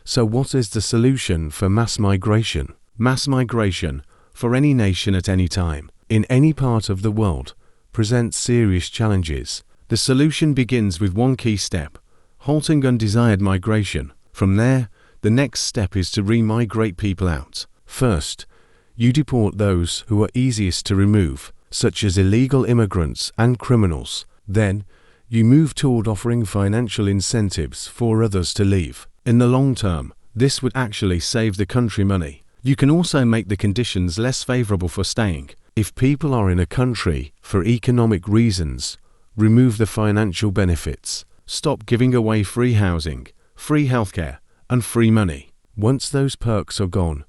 So what is the solution for mass migration? Mass migration, for any nation at any time, in any part of the world, presents serious challenges. The solution begins with one key step: halting undesired migration. From there, the next step is to remigrate people out. First, you deport those who are easiest to remove, such as illegal immigrants and criminals. Then, you move toward offering financial incentives for others to leave. In the long term, this would actually save the country money. You can also make the conditions less favorable for staying. If people are in a country for economic reasons, remove the financial benefits. Stop giving away free housing, free healthcare, and free money. Once those perks are gone,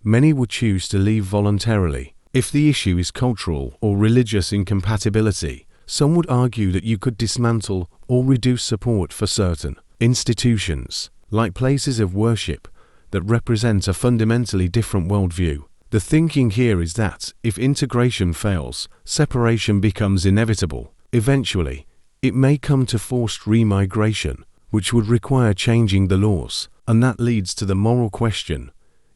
many will choose to leave voluntarily. If the issue is cultural or religious incompatibility, some would argue that you could dismantle or reduce support for certain institutions, like places of worship, that represent a fundamentally different worldview. The thinking here is that, if integration fails, separation becomes inevitable. Eventually, it may come to forced remigration, which would require changing the laws, and that leads to the moral question: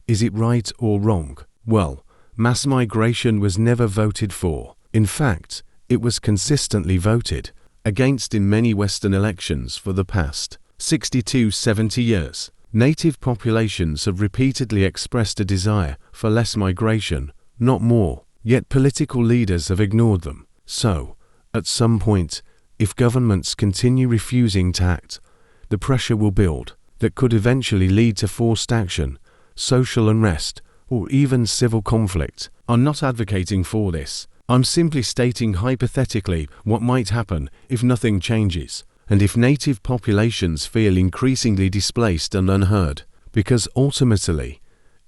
is it right or wrong? Well, mass migration was never voted for. In fact, it was consistently voted against in many Western elections for the past 60–70 years. Native populations have repeatedly expressed a desire for less migration, not more, yet political leaders have ignored them. So, at some point, if governments continue refusing to act, the pressure will build that could eventually lead to forced action, social unrest, or even civil conflict. I'm not advocating for this. I'm simply stating hypothetically what might happen if nothing changes, and if native populations feel increasingly displaced and unheard. Because ultimately,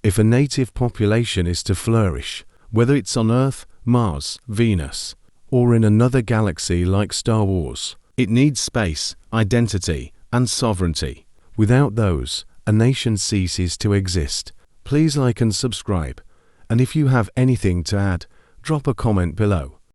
if a native population is to flourish, whether it's on Earth, Mars, Venus, or in another galaxy like Star Wars, it needs space, identity, and sovereignty. Without those, a nation ceases to exist. Please like and subscribe, and if you have anything to add, drop a comment below.